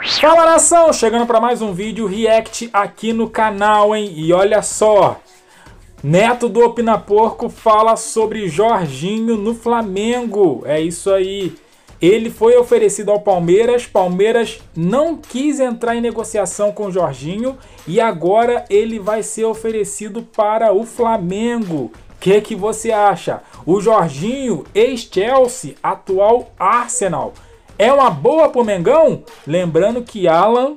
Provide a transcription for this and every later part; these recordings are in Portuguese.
Fala nação, chegando para mais um vídeo react aqui no canal, hein? E olha só, Neto do Opina Porco fala sobre Jorginho no Flamengo. É isso aí. Ele foi oferecido ao Palmeiras, Palmeiras não quis entrar em negociação com o Jorginho e agora ele vai ser oferecido para o Flamengo. O que você acha? O Jorginho, ex-Chelsea, atual Arsenal, é uma boa pro Mengão? Lembrando que Alan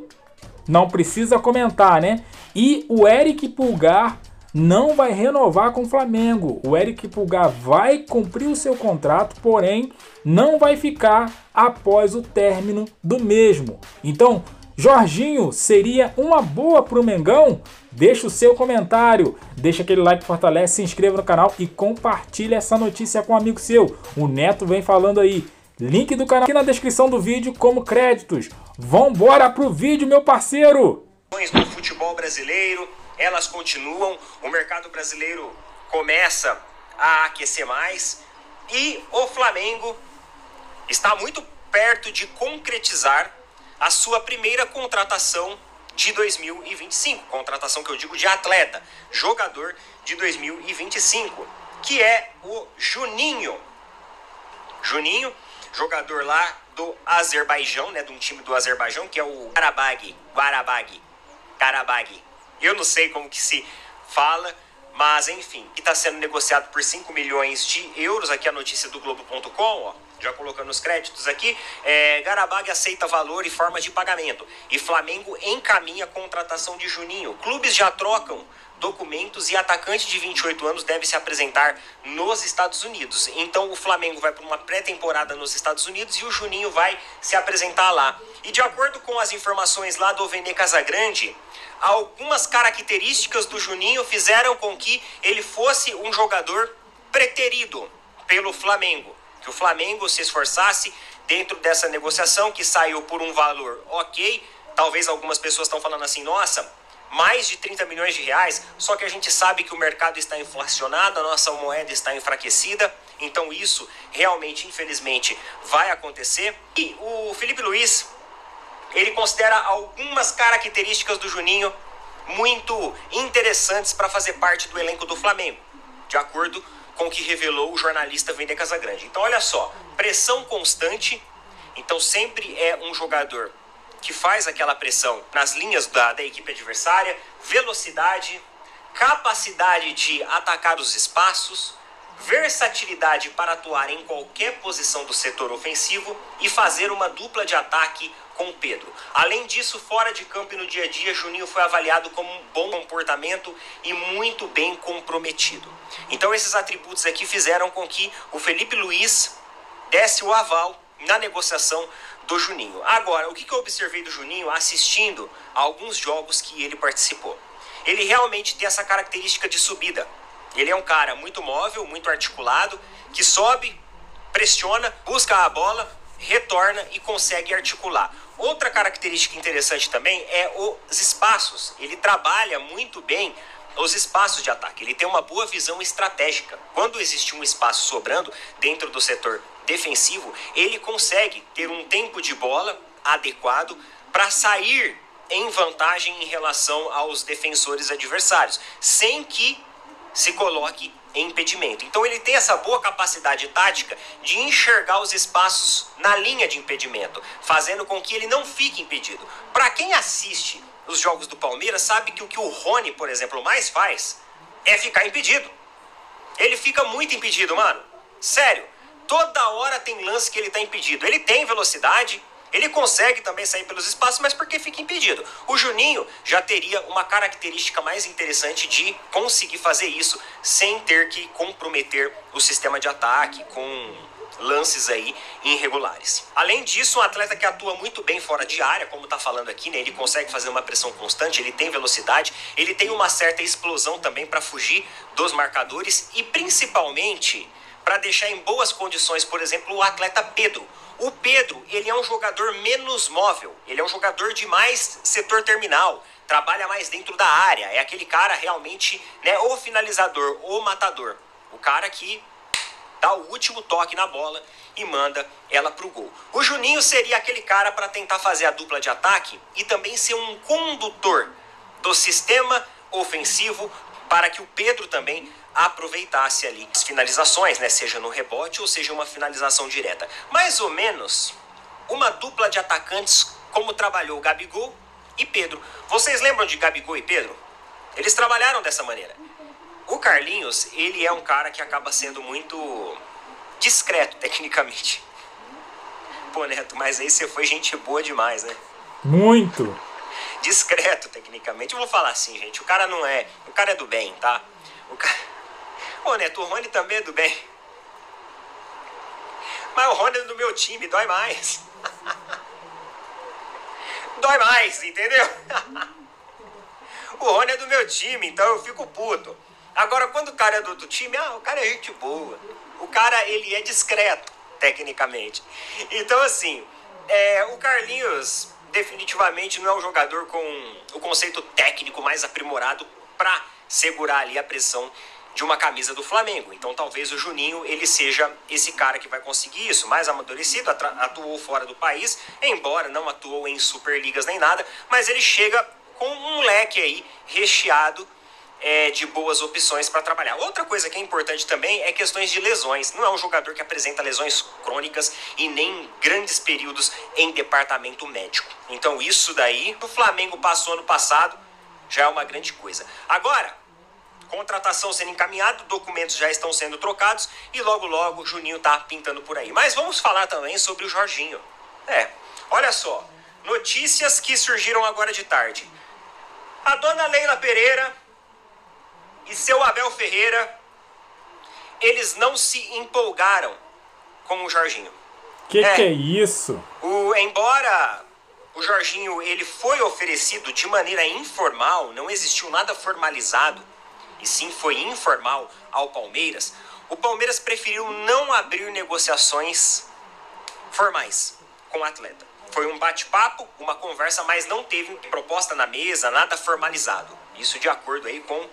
não precisa comentar, né? E o Eric Pulgar não vai renovar com o Flamengo. O Eric Pulgar vai cumprir o seu contrato, porém não vai ficar após o término do mesmo. Então, Jorginho seria uma boa pro Mengão? Deixa o seu comentário, deixa aquele like que fortalece, se inscreva no canal e compartilha essa notícia com um amigo seu. O Neto vem falando aí. Link do canal aqui na descrição do vídeo como créditos. Vambora pro vídeo, meu parceiro! No futebol brasileiro, elas continuam, o mercado brasileiro começa a aquecer mais e o Flamengo está muito perto de concretizar a sua primeira contratação de 2025. Contratação que eu digo de atleta, jogador de 2025, que é o Juninho. Juninho, jogador lá do Azerbaijão, né, de um time do Azerbaijão, que é o Qarabag. Eu não sei como que se fala, mas enfim, que está sendo negociado por 5 milhões de euros. Aqui a notícia do Globo.com, ó, já colocando os créditos aqui. Qarabag aceita valor e forma de pagamento e Flamengo encaminha a contratação de Juninho. Clubes já trocam documentos e atacante de 28 anos deve se apresentar nos Estados Unidos. Então o Flamengo vai para uma pré-temporada nos Estados Unidos e o Juninho vai se apresentar lá. E de acordo com as informações lá do Vene Casagrande, algumas características do Juninho fizeram com que ele fosse um jogador preterido pelo Flamengo. Que o Flamengo se esforçasse dentro dessa negociação que saiu por um valor ok. Talvez algumas pessoas estão falando assim, nossa, mais de 30 milhões de reais, só que a gente sabe que o mercado está inflacionado, a nossa moeda está enfraquecida, então isso realmente, infelizmente, vai acontecer. E o Felipe Luiz, ele considera algumas características do Juninho muito interessantes para fazer parte do elenco do Flamengo, de acordo com o que revelou o jornalista Vene Casagrande. Então olha só, pressão constante, então sempre é um jogador que faz aquela pressão nas linhas da equipe adversária, velocidade, capacidade de atacar os espaços, versatilidade para atuar em qualquer posição do setor ofensivo e fazer uma dupla de ataque com o Pedro. Além disso, fora de campo e no dia a dia, Juninho foi avaliado como um bom comportamento e muito bem comprometido. Então esses atributos aqui fizeram com que o Felipe Luiz desse o aval na negociação do Juninho. Agora, o que eu observei do Juninho assistindo a alguns jogos que ele participou? Ele realmente tem essa característica de subida. Ele é um cara muito móvel, muito articulado, que sobe, pressiona, busca a bola, retorna e consegue articular. Outra característica interessante também é os espaços. Ele trabalha muito bem os espaços de ataque. Ele tem uma boa visão estratégica. Quando existe um espaço sobrando dentro do setor defensivo, ele consegue ter um tempo de bola adequado para sair em vantagem em relação aos defensores adversários, sem que se coloque em impedimento. Então ele tem essa boa capacidade tática de enxergar os espaços na linha de impedimento, fazendo com que ele não fique impedido. Para quem assiste os jogos do Palmeiras, sabe que o que o Rony, por exemplo, mais faz é ficar impedido. Ele fica muito impedido, mano. Sério. Toda hora tem lance que ele tá impedido. Ele tem velocidade, ele consegue também sair pelos espaços, mas porque fica impedido. O Juninho já teria uma característica mais interessante de conseguir fazer isso sem ter que comprometer o sistema de ataque com lances aí irregulares. Além disso, um atleta que atua muito bem fora de área, como tá falando aqui, né? Ele consegue fazer uma pressão constante, ele tem velocidade, ele tem uma certa explosão também para fugir dos marcadores e principalmente para deixar em boas condições, por exemplo, o atleta Pedro. O Pedro, ele é um jogador menos móvel, ele é um jogador de mais setor terminal, trabalha mais dentro da área, é aquele cara realmente, né, o finalizador, o matador, o cara que dá o último toque na bola e manda ela pro gol. O Juninho seria aquele cara para tentar fazer a dupla de ataque e também ser um condutor do sistema ofensivo para que o Pedro também aproveitasse ali as finalizações, né? Seja no rebote ou seja uma finalização direta. Mais ou menos uma dupla de atacantes como trabalhou Gabigol e Pedro. Vocês lembram de Gabigol e Pedro? Eles trabalharam dessa maneira. O Carlinhos, ele é um cara que acaba sendo muito discreto tecnicamente. Pô, Neto, mas aí você foi gente boa demais, né? Muito. Discreto tecnicamente. Eu vou falar assim, gente. O cara não é... O cara é do bem, tá? O cara... Pô, Neto, o Rony também é do bem. Mas o Rony é do meu time, dói mais. Dói mais, entendeu? O Rony é do meu time, então eu fico puto. Agora, quando o cara é do outro time, o cara é gente boa. O cara, ele é discreto, tecnicamente. Então, assim, o Carlinhos definitivamente não é um jogador com o conceito técnico mais aprimorado para segurar ali a pressão de uma camisa do Flamengo. Então, talvez o Juninho, ele seja esse cara que vai conseguir isso. Mais amadurecido, atuou fora do país, embora não atuou em Superligas nem nada, mas ele chega com um leque aí recheado de boas opções para trabalhar. Outra coisa que é importante também é questões de lesões. Não é um jogador que apresenta lesões crônicas e nem grandes períodos em departamento médico. Então isso daí, o Flamengo passou ano passado, já é uma grande coisa. Agora, contratação sendo encaminhada, documentos já estão sendo trocados e logo logo o Juninho tá pintando por aí. Mas vamos falar também sobre o Jorginho. Olha só, notícias que surgiram agora de tarde. A dona Leila Pereira e seu Abel Ferreira, eles não se empolgaram com o Jorginho. Que é isso? Embora o Jorginho ele foi oferecido de maneira informal, não existiu nada formalizado, e sim foi informal ao Palmeiras, o Palmeiras preferiu não abrir negociações formais com o atleta. Foi um bate-papo, uma conversa, mas não teve proposta na mesa, nada formalizado. Isso de acordo aí com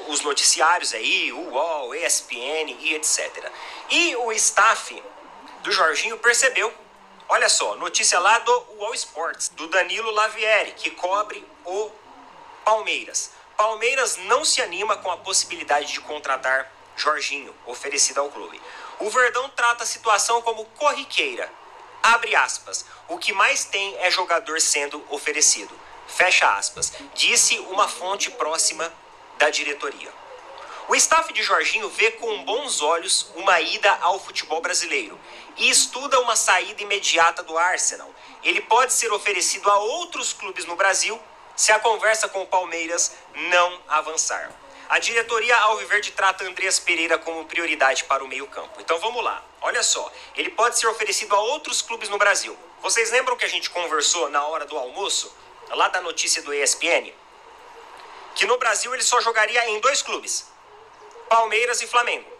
os noticiários aí, o UOL, ESPN e etc. E o staff do Jorginho percebeu, olha só, notícia lá do UOL Sports, do Danilo Lavieri, que cobre o Palmeiras. Palmeiras não se anima com a possibilidade de contratar Jorginho, oferecido ao clube. O Verdão trata a situação como corriqueira. Abre aspas. O que mais tem é jogador sendo oferecido. Fecha aspas. Disse uma fonte próxima da diretoria. O staff de Jorginho vê com bons olhos uma ida ao futebol brasileiro e estuda uma saída imediata do Arsenal. Ele pode ser oferecido a outros clubes no Brasil se a conversa com o Palmeiras não avançar. A diretoria alviverde trata Andreas Pereira como prioridade para o meio-campo. Então vamos lá, olha só, ele pode ser oferecido a outros clubes no Brasil. Vocês lembram que a gente conversou na hora do almoço, lá da notícia do ESPN? Que no Brasil ele só jogaria em 2 clubes, Palmeiras e Flamengo.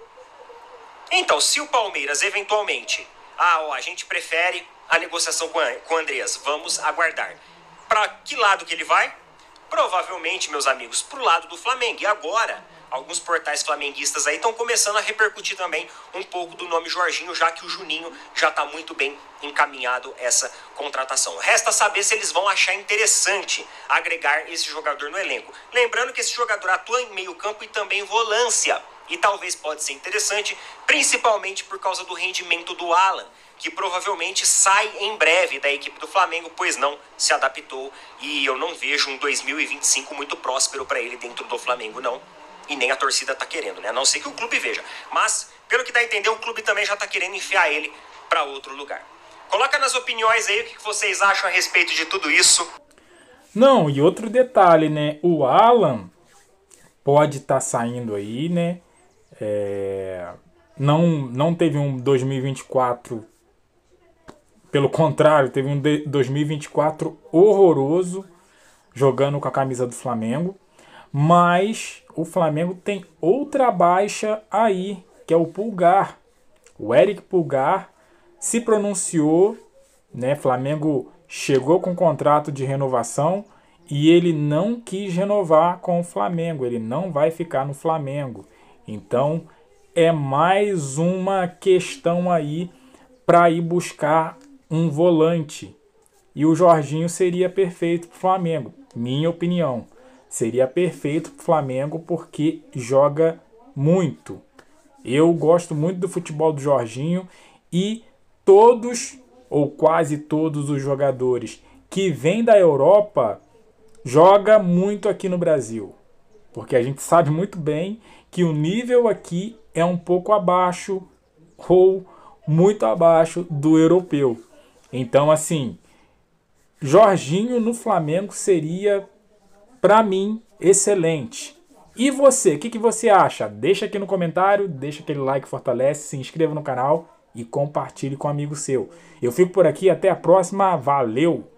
Então, se o Palmeiras eventualmente, a gente prefere a negociação com o Andreas, vamos aguardar. Para que lado que ele vai? Provavelmente, meus amigos, para o lado do Flamengo. E agora, alguns portais flamenguistas aí estão começando a repercutir também um pouco do nome Jorginho, já que o Juninho já está muito bem encaminhado essa contratação. Resta saber se eles vão achar interessante agregar esse jogador no elenco. Lembrando que esse jogador atua em meio campo e também volância. E talvez pode ser interessante, principalmente por causa do rendimento do Alan, que provavelmente sai em breve da equipe do Flamengo, pois não se adaptou, e eu não vejo um 2025 muito próspero para ele dentro do Flamengo, não. E nem a torcida tá querendo, né? A não ser que o clube veja. Mas, pelo que dá a entender, o clube também já tá querendo enfiar ele para outro lugar. Coloca nas opiniões aí o que vocês acham a respeito de tudo isso. Não, e outro detalhe, né? O Alan pode estar saindo aí, né? Não teve um 2024, pelo contrário, teve um 2024 horroroso jogando com a camisa do Flamengo, mas o Flamengo tem outra baixa aí, que é o Pulgar. O Eric Pulgar se pronunciou, né? Flamengo chegou com contrato de renovação e ele não quis renovar com o Flamengo, ele não vai ficar no Flamengo. Então, é mais uma questão aí para ir buscar um volante. E o Jorginho seria perfeito para o Flamengo, minha opinião. Seria perfeito para o Flamengo porque joga muito. Eu gosto muito do futebol do Jorginho e todos ou quase todos os jogadores que vêm da Europa jogam muito aqui no Brasil. Porque a gente sabe muito bem que o nível aqui é um pouco abaixo ou muito abaixo do europeu. Então, assim, Jorginho no Flamengo seria, para mim, excelente. E você, o que você acha? Deixa aqui no comentário, deixa aquele like, fortalece, se inscreva no canal e compartilhe com um amigo seu. Eu fico por aqui, até a próxima, valeu!